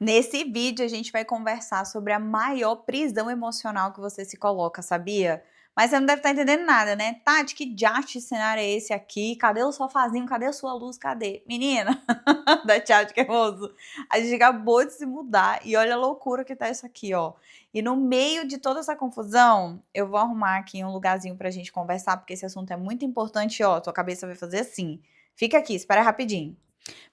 Nesse vídeo, a gente vai conversar sobre a maior prisão emocional que você se coloca, sabia? Mas você não deve estar entendendo nada, né? Tati, que diacho de cenário é esse aqui? Cadê o sofazinho? Cadê a sua luz? Cadê? Menina, da Tchau de Cremoso, a gente acabou de se mudar e olha a loucura que tá isso aqui, ó. E no meio de toda essa confusão, eu vou arrumar aqui um lugarzinho pra gente conversar, porque esse assunto é muito importante, ó. Tua cabeça vai fazer assim. Fica aqui, espera rapidinho.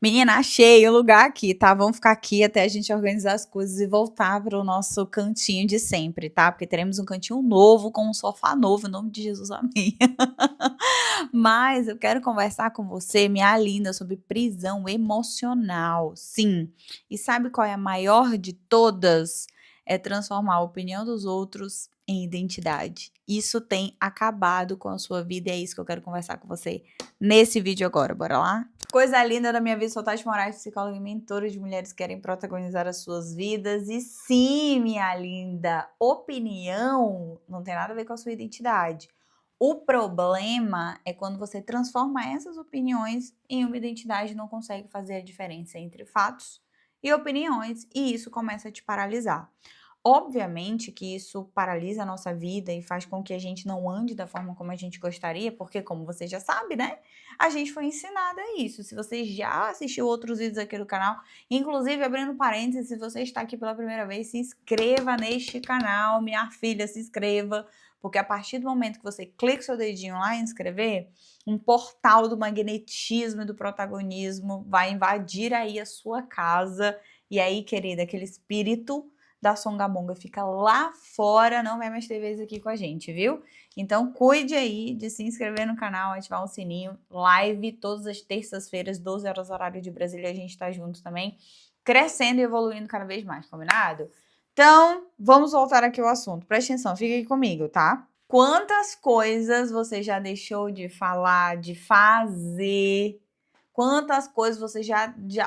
Menina, achei o lugar aqui, tá? Vamos ficar aqui até a gente organizar as coisas e voltar para o nosso cantinho de sempre, tá? Porque teremos um cantinho novo, com um sofá novo, em nome de Jesus, amém. Mas eu quero conversar com você, minha linda, sobre prisão emocional. Sim. E sabe qual é a maior de todas? É transformar a opinião dos outros em identidade. Isso tem acabado com a sua vida e é isso que eu quero conversar com você nesse vídeo agora. Bora lá? Coisa linda da minha vida, sou Tati Moraes, psicóloga e mentora de mulheres que querem protagonizar as suas vidas. E sim, minha linda, opinião não tem nada a ver com a sua identidade. O problema é quando você transforma essas opiniões em uma identidade e não consegue fazer a diferença entre fatos e opiniões, e isso começa a te paralisar. Obviamente que isso paralisa a nossa vida e faz com que a gente não ande da forma como a gente gostaria, porque como você já sabe, né, a gente foi ensinada a isso. Se você já assistiu outros vídeos aqui do canal, inclusive abrindo parênteses, se você está aqui pela primeira vez, se inscreva neste canal, minha filha, se inscreva, porque a partir do momento que você clica o seu dedinho lá em inscrever, um portal do magnetismo e do protagonismo vai invadir aí a sua casa, e aí, querida, aquele espírito da Songamonga fica lá fora, não vai mais ter vez aqui com a gente, viu? Então cuide aí de se inscrever no canal, ativar o sininho, live todas as terças-feiras, 12 horas horário de Brasília, a gente tá junto também, crescendo e evoluindo cada vez mais, combinado? Então, vamos voltar aqui ao assunto. Presta atenção, fica aqui comigo, tá? Quantas coisas você já deixou de falar, de fazer? Quantas coisas você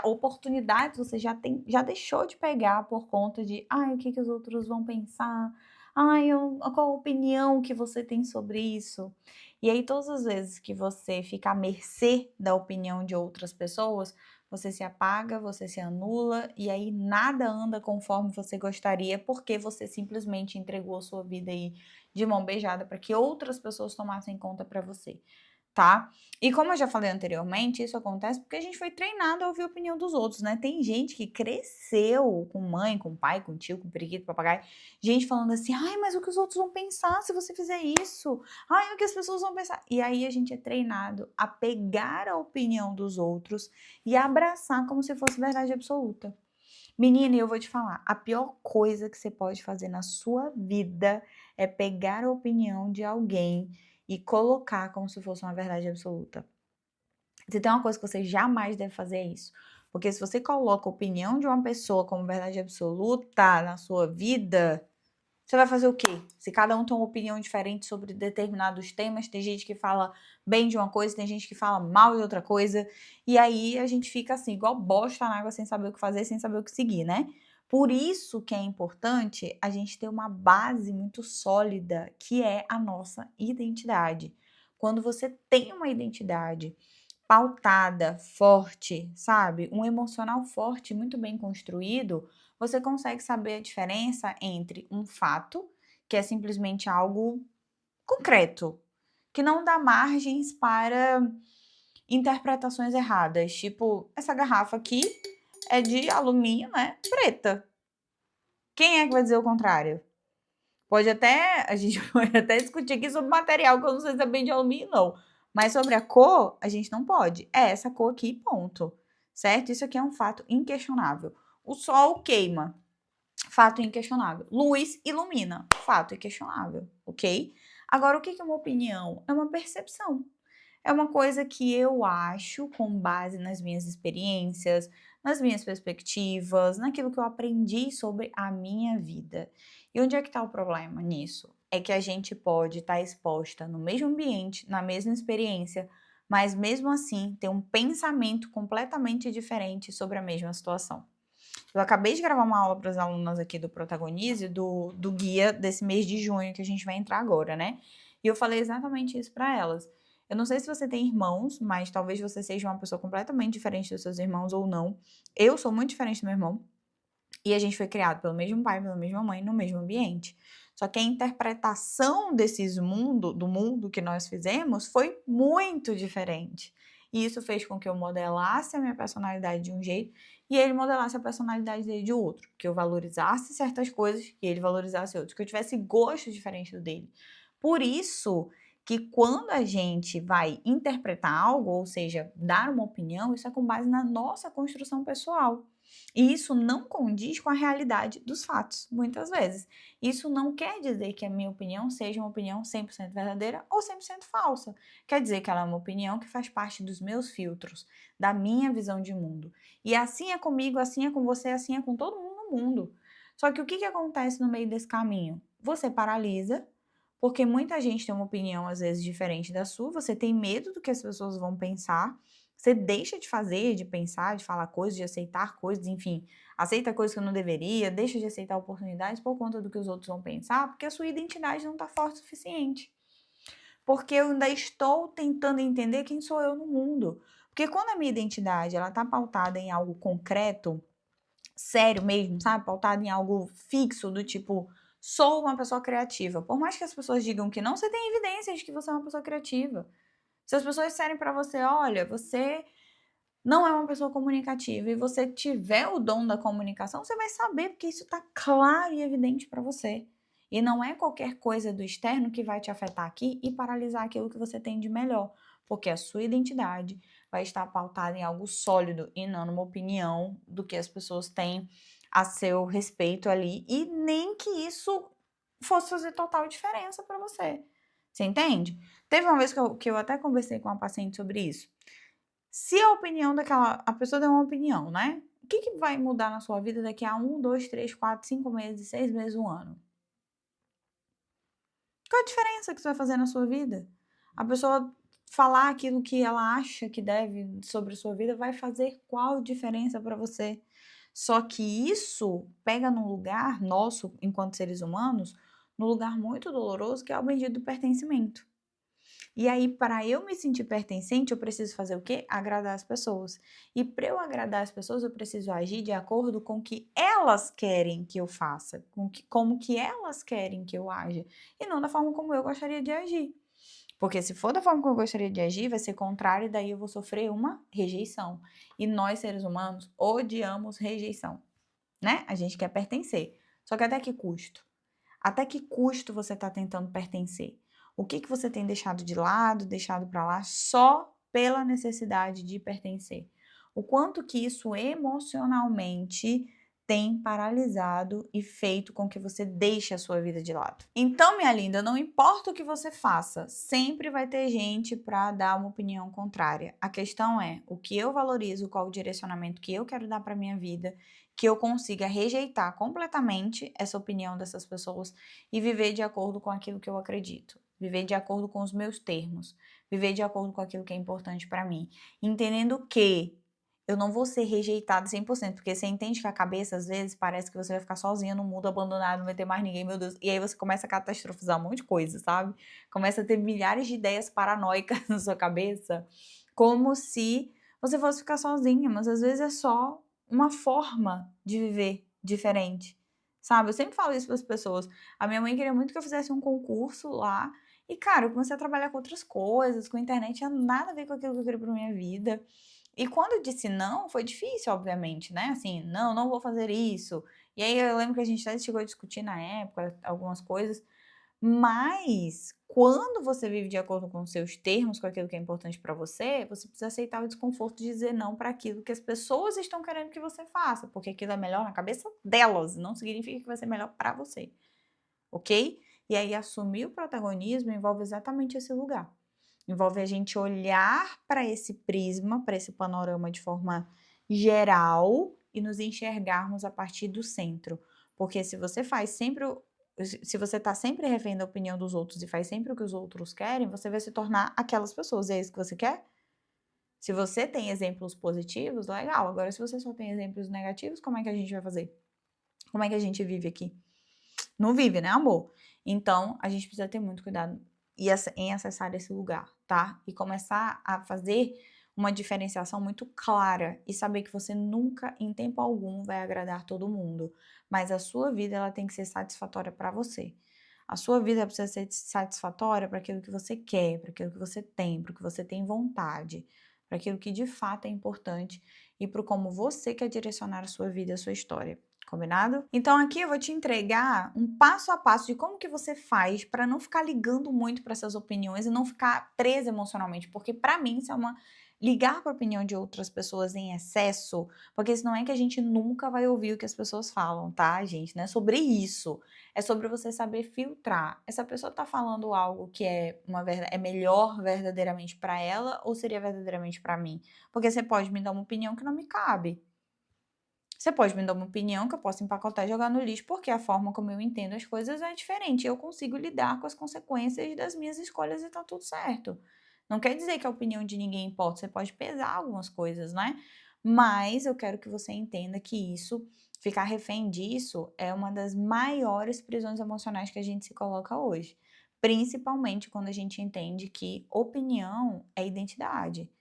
oportunidades você já deixou de pegar por conta de, ai, o que que os outros vão pensar? Ai, qual a opinião que você tem sobre isso? E aí, todas as vezes que você fica à mercê da opinião de outras pessoas, você se apaga, você se anula, e aí nada anda conforme você gostaria, porque você simplesmente entregou a sua vida aí de mão beijada para que outras pessoas tomassem conta para você. Tá? E como eu já falei anteriormente, isso acontece porque a gente foi treinado a ouvir a opinião dos outros, né? Tem gente que cresceu com mãe, com pai, com tio, com periquito, papagaio, gente falando assim, ai, mas o que os outros vão pensar se você fizer isso? Ai, o que as pessoas vão pensar? E aí a gente é treinado a pegar a opinião dos outros e abraçar como se fosse verdade absoluta. Menina, eu vou te falar, a pior coisa que você pode fazer na sua vida é pegar a opinião de alguém e colocar como se fosse uma verdade absoluta. Se tem uma coisa que você jamais deve fazer é isso. Porque se você coloca a opinião de uma pessoa como verdade absoluta na sua vida, você vai fazer o quê? Se cada um tem uma opinião diferente sobre determinados temas, tem gente que fala bem de uma coisa, tem gente que fala mal de outra coisa, e aí a gente fica assim, igual bosta na água, sem saber o que fazer, sem saber o que seguir, né? Por isso que é importante a gente ter uma base muito sólida, que é a nossa identidade. Quando você tem uma identidade pautada, forte, sabe? Um emocional forte, muito bem construído, você consegue saber a diferença entre um fato, que é simplesmente algo concreto, que não dá margens para interpretações erradas. Tipo, essa garrafa aqui é de alumínio, né? Preta. Quem é que vai dizer o contrário? A gente pode até discutir aqui sobre material, que eu não sei se é bem de alumínio, não. Mas sobre a cor, a gente não pode. É essa cor aqui, ponto. Certo? Isso aqui é um fato inquestionável. O sol queima. Fato inquestionável. Luz ilumina. Fato inquestionável. Ok? Agora, o que é uma opinião? É uma percepção. É uma coisa que eu acho com base nas minhas experiências, nas minhas perspectivas, naquilo que eu aprendi sobre a minha vida. E onde é que está o problema nisso? É que a gente pode estar exposta no mesmo ambiente, na mesma experiência, mas mesmo assim ter um pensamento completamente diferente sobre a mesma situação. Eu acabei de gravar uma aula para as alunas aqui do Protagonize, do guia desse mês de junho que a gente vai entrar agora, né? E eu falei exatamente isso para elas. Eu não sei se você tem irmãos, mas talvez você seja uma pessoa completamente diferente dos seus irmãos ou não. Eu sou muito diferente do meu irmão. E a gente foi criado pelo mesmo pai, pela mesma mãe, no mesmo ambiente. Só que a interpretação do mundo que nós fizemos foi muito diferente. E isso fez com que eu modelasse a minha personalidade de um jeito e ele modelasse a personalidade dele de outro. Que eu valorizasse certas coisas e ele valorizasse outras. Que eu tivesse gosto diferente do dele. Por isso que quando a gente vai interpretar algo, ou seja, dar uma opinião, isso é com base na nossa construção pessoal. E isso não condiz com a realidade dos fatos, muitas vezes. Isso não quer dizer que a minha opinião seja uma opinião 100% verdadeira ou 100% falsa. Quer dizer que ela é uma opinião que faz parte dos meus filtros, da minha visão de mundo. E assim é comigo, assim é com você, assim é com todo mundo no mundo. Só que o que acontece no meio desse caminho? Você paralisa, porque muita gente tem uma opinião às vezes diferente da sua, você tem medo do que as pessoas vão pensar, você deixa de fazer, de pensar, de falar coisas, de aceitar coisas, enfim, aceita coisas que não deveria, deixa de aceitar oportunidades por conta do que os outros vão pensar, porque a sua identidade não está forte o suficiente. Porque eu ainda estou tentando entender quem sou eu no mundo. Porque quando a minha identidade ela está pautada em algo concreto, sério mesmo, sabe? Pautada em algo fixo, do tipo, sou uma pessoa criativa. Por mais que as pessoas digam que não, você tem evidências de que você é uma pessoa criativa. Se as pessoas disserem para você, olha, você não é uma pessoa comunicativa e você tiver o dom da comunicação, você vai saber, porque isso está claro e evidente para você. E não é qualquer coisa do externo que vai te afetar aqui e paralisar aquilo que você tem de melhor, porque a sua identidade vai estar pautada em algo sólido e não numa opinião do que as pessoas têm a seu respeito ali, e nem que isso fosse fazer total diferença para você. Você entende? Teve uma vez que eu até conversei com uma paciente sobre isso. Se a opinião a pessoa deu uma opinião, né? O que vai mudar na sua vida daqui a 1, 2, 3, 4, 5 meses, 6 meses, 1 ano? Qual a diferença que isso vai fazer na sua vida? A pessoa falar aquilo que ela acha que deve sobre a sua vida vai fazer qual diferença para você? Só que isso pega num lugar nosso, enquanto seres humanos, num lugar muito doloroso, que é o bendito do pertencimento. E aí, para eu me sentir pertencente, eu preciso fazer o quê? Agradar as pessoas. E para eu agradar as pessoas, eu preciso agir de acordo com o que elas querem que eu faça, como que elas querem que eu aja, e não da forma como eu gostaria de agir. Porque se for da forma como eu gostaria de agir, vai ser contrário, e daí eu vou sofrer uma rejeição. E nós, seres humanos, odiamos rejeição, né? A gente quer pertencer. Só que até que custo? Até que custo você está tentando pertencer? O que você tem deixado de lado, deixado para lá, só pela necessidade de pertencer? O quanto que isso emocionalmente tem paralisado e feito com que você deixe a sua vida de lado. Então, minha linda, não importa o que você faça, sempre vai ter gente para dar uma opinião contrária. A questão é o que eu valorizo, qual o direcionamento que eu quero dar para minha vida, que eu consiga rejeitar completamente essa opinião dessas pessoas e viver de acordo com aquilo que eu acredito, viver de acordo com os meus termos, viver de acordo com aquilo que é importante para mim, entendendo que eu não vou ser rejeitada 100%, porque você entende que a cabeça, às vezes, parece que você vai ficar sozinha no mundo, abandonado, não vai ter mais ninguém, meu Deus. E aí você começa a catastrofizar um monte de coisa, sabe? Começa a ter milhares de ideias paranoicas na sua cabeça, como se você fosse ficar sozinha, mas às vezes é só uma forma de viver diferente, sabe? Eu sempre falo isso para as pessoas. A minha mãe queria muito que eu fizesse um concurso lá, e cara, eu comecei a trabalhar com outras coisas, com a internet, tinha nada a ver com aquilo que eu queria pra minha vida. E quando eu disse não, foi difícil, obviamente, né? Assim, não, não vou fazer isso. E aí eu lembro que a gente até chegou a discutir na época algumas coisas, mas quando você vive de acordo com os seus termos, com aquilo que é importante para você, você precisa aceitar o desconforto de dizer não para aquilo que as pessoas estão querendo que você faça, porque aquilo é melhor na cabeça delas, não significa que vai ser melhor para você, ok? E aí assumir o protagonismo envolve exatamente esse lugar. Envolve a gente olhar para esse prisma, para esse panorama de forma geral e nos enxergarmos a partir do centro. Porque se você faz sempre, se você está sempre refém da opinião dos outros e faz sempre o que os outros querem, você vai se tornar aquelas pessoas. É isso que você quer? Se você tem exemplos positivos, legal. Agora, se você só tem exemplos negativos, como é que a gente vai fazer? Como é que a gente vive aqui? Não vive, né, amor? Então, a gente precisa ter muito cuidado em acessar esse lugar, tá? E começar a fazer uma diferenciação muito clara e saber que você nunca, em tempo algum, vai agradar todo mundo. Mas a sua vida, ela tem que ser satisfatória para você. A sua vida precisa ser satisfatória para aquilo que você quer, para aquilo que você tem, para o que você tem vontade, para aquilo que de fato é importante e para como você quer direcionar a sua vida, a sua história. Combinado? Então aqui eu vou te entregar um passo a passo de como que você faz para não ficar ligando muito para essas opiniões e não ficar presa emocionalmente, porque para mim isso é uma ligar para a opinião de outras pessoas em excesso, porque senão é que a gente nunca vai ouvir o que as pessoas falam, tá, gente? Não é sobre isso. É sobre você saber filtrar. Essa pessoa tá falando algo que é é melhor verdadeiramente para ela ou seria verdadeiramente para mim? Porque você pode me dar uma opinião que não me cabe. Você pode me dar uma opinião que eu posso empacotar e jogar no lixo, porque a forma como eu entendo as coisas é diferente. Eu consigo lidar com as consequências das minhas escolhas e tá tudo certo. Não quer dizer que a opinião de ninguém importa, você pode pesar algumas coisas, né? Mas eu quero que você entenda que isso, ficar refém disso, é uma das maiores prisões emocionais que a gente se coloca hoje. Principalmente quando a gente entende que opinião é identidade.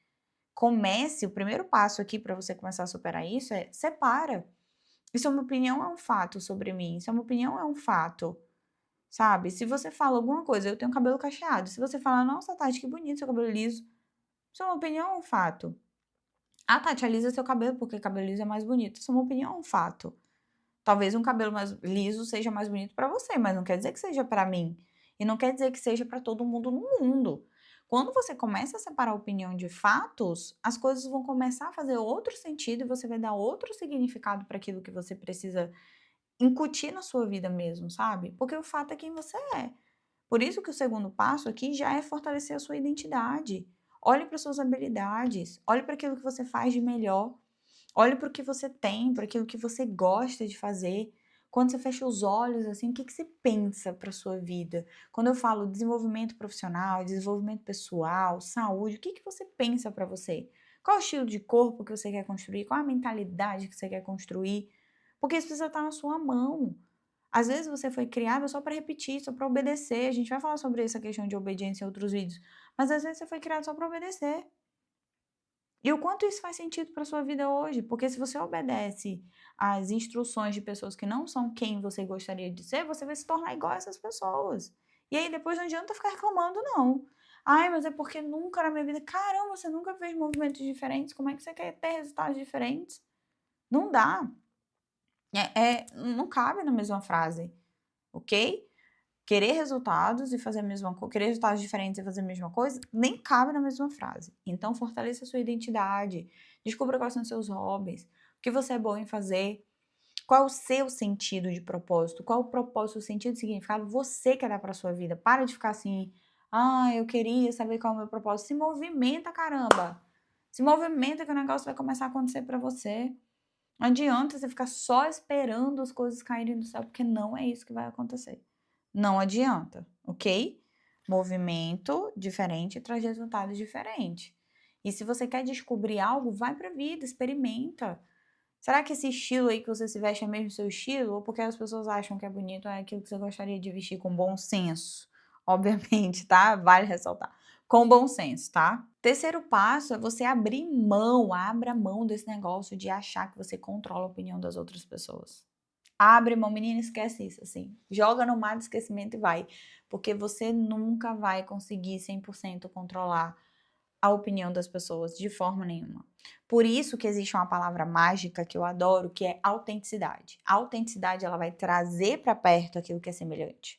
O primeiro passo aqui para você começar a superar isso é separa. Isso é uma opinião, é um fato sobre mim. Isso é uma opinião, é um fato. Sabe? Se você fala alguma coisa, eu tenho cabelo cacheado. Se você fala, nossa, Tati, que bonito seu cabelo liso. Isso é uma opinião, é um fato. Ah, Tati, alisa seu cabelo porque cabelo liso é mais bonito. Isso é uma opinião, é um fato. Talvez um cabelo mais liso seja mais bonito para você, mas não quer dizer que seja para mim. E não quer dizer que seja para todo mundo no mundo. Quando você começa a separar a opinião de fatos, as coisas vão começar a fazer outro sentido e você vai dar outro significado para aquilo que você precisa incutir na sua vida mesmo, sabe? Porque o fato é quem você é. Por isso que o segundo passo aqui já é fortalecer a sua identidade. Olhe para suas habilidades, olhe para aquilo que você faz de melhor. Olhe para o que você tem, para aquilo que você gosta de fazer. Quando você fecha os olhos, assim, o que você pensa para sua vida? Quando eu falo desenvolvimento profissional, desenvolvimento pessoal, saúde, o que você pensa para você? Qual é o estilo de corpo que você quer construir? Qual é a mentalidade que você quer construir? Porque isso precisa estar na sua mão. Às vezes você foi criado só para repetir, só para obedecer. A gente vai falar sobre essa questão de obediência em outros vídeos. Mas às vezes você foi criado só para obedecer. E o quanto isso faz sentido para sua vida hoje? Porque se você obedece às instruções de pessoas que não são quem você gostaria de ser, você vai se tornar igual a essas pessoas. E aí depois não adianta ficar reclamando, não. Ai, mas é porque nunca na minha vida. Caramba, você nunca fez movimentos diferentes. Como é que você quer ter resultados diferentes? Não dá. Não cabe na mesma frase, ok? Querer resultados e fazer a mesma coisa, querer resultados diferentes e fazer a mesma coisa, nem cabe na mesma frase. Então, fortaleça a sua identidade, descubra quais são os seus hobbies, o que você é bom em fazer, qual é o seu sentido de propósito, qual é o propósito, o sentido e significado você quer dar para sua vida. Para de ficar assim, eu queria saber qual é o meu propósito. Se movimenta, caramba! Se movimenta que o negócio vai começar a acontecer para você. Não adianta você ficar só esperando as coisas caírem do céu, porque não é isso que vai acontecer. Não adianta, ok? Movimento diferente traz resultados diferentes. E se você quer descobrir algo, vai pra vida, experimenta. Será que esse estilo aí que você se veste é mesmo seu estilo? Ou porque as pessoas acham que é bonito, é aquilo que você gostaria de vestir com bom senso? Obviamente, tá? Vale ressaltar. Com bom senso, tá? Terceiro passo é você abra mão desse negócio de achar que você controla a opinião das outras pessoas. Abre mão, menina, esquece isso, assim. Joga no mar do esquecimento e vai. Porque você nunca vai conseguir 100% controlar a opinião das pessoas de forma nenhuma. Por isso que existe uma palavra mágica que eu adoro, que é autenticidade. A autenticidade, ela vai trazer para perto aquilo que é semelhante.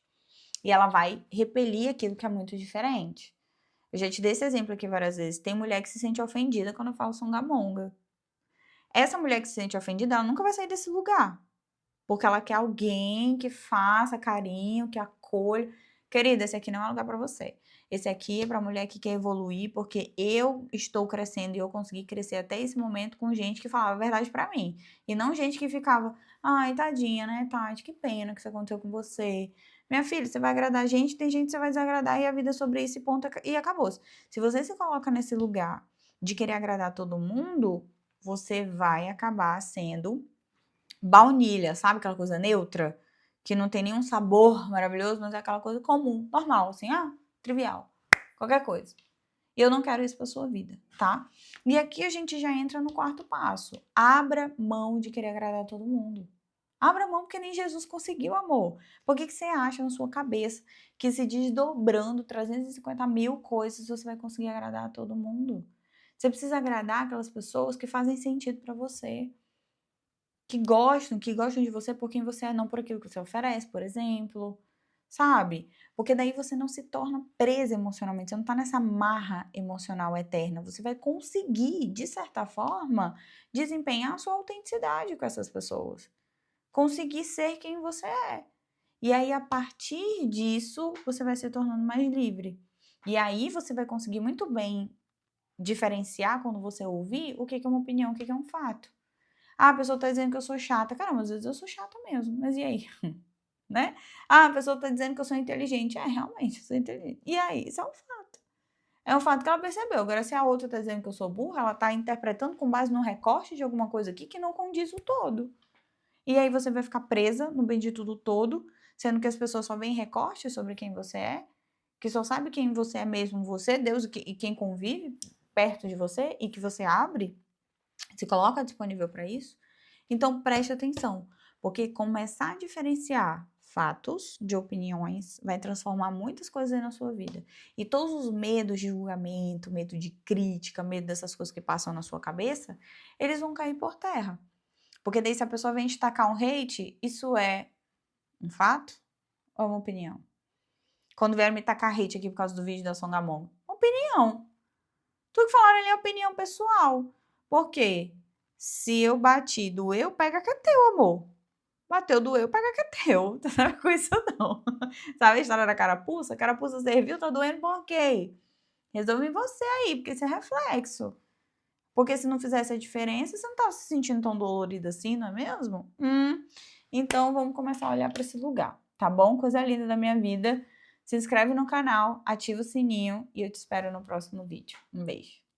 E ela vai repelir aquilo que é muito diferente. Eu já te dei esse exemplo aqui várias vezes. Tem mulher que se sente ofendida quando eu falo songamonga. Essa mulher que se sente ofendida, ela nunca vai sair desse lugar. Porque ela quer alguém que faça carinho, que acolha. Querida, esse aqui não é lugar para você. Esse aqui é para mulher que quer evoluir, porque eu estou crescendo e eu consegui crescer até esse momento com gente que falava a verdade para mim. E não gente que ficava, ai, tadinha, né, Tati, que pena que isso aconteceu com você. Minha filha, você vai agradar a gente, tem gente que você vai desagradar e a vida é sobre isso e ponto, e acabou. Se você se coloca nesse lugar de querer agradar todo mundo, você vai acabar sendo baunilha, sabe aquela coisa neutra? Que não tem nenhum sabor maravilhoso, mas é aquela coisa comum, normal, assim, trivial, qualquer coisa. E eu não quero isso pra sua vida, tá? E aqui a gente já entra no quarto passo. Abra mão de querer agradar todo mundo. Abra mão porque nem Jesus conseguiu, amor. Por que você acha na sua cabeça que se desdobrando 350 mil coisas você vai conseguir agradar a todo mundo? Você precisa agradar aquelas pessoas que fazem sentido pra você. Que gostam de você por quem você é, não por aquilo que você oferece, por exemplo, sabe? Porque daí você não se torna presa emocionalmente, você não tá nessa marra emocional eterna. Você vai conseguir, de certa forma, desempenhar a sua autenticidade com essas pessoas. Conseguir ser quem você é. E aí, a partir disso, você vai se tornando mais livre. E aí, você vai conseguir muito bem diferenciar quando você ouvir o que é uma opinião, o que é um fato. Ah, a pessoa tá dizendo que eu sou chata. Caramba, às vezes eu sou chata mesmo, mas e aí? Né? Ah, a pessoa tá dizendo que eu sou inteligente. É, realmente, eu sou inteligente. E aí? Isso é um fato. É um fato que ela percebeu. Agora, se a outra tá dizendo que eu sou burra, ela tá interpretando com base num recorte de alguma coisa aqui que não condiz o todo. E aí você vai ficar presa no bendito do todo, sendo que as pessoas só veem recortes sobre quem você é, que só sabe quem você é mesmo, você, Deus e quem convive perto de você e que você abre, se coloca disponível para isso. Então preste atenção, porque começar a diferenciar fatos de opiniões vai transformar muitas coisas aí na sua vida. E todos os medos de julgamento, medo de crítica, medo dessas coisas que passam na sua cabeça, eles vão cair por terra. Porque daí se a pessoa vem te tacar um hate, isso é um fato ou uma opinião? Quando vieram me tacar hate aqui por causa do vídeo da Songamonga, opinião. Tudo que falaram ali é opinião pessoal. Por quê? Se eu bati, doeu, pega que é teu, amor. Bateu, doeu, pega que é teu. Não sabe com isso não. Sabe a história da carapuça? A carapuça serviu, tá doendo por quê? Resolve em você aí, porque isso é reflexo. Porque se não fizesse a diferença, você não tava se sentindo tão dolorida assim, não é mesmo? Então vamos começar a olhar para esse lugar, tá bom? Coisa linda da minha vida. Se inscreve no canal, ativa o sininho e eu te espero no próximo vídeo. Um beijo.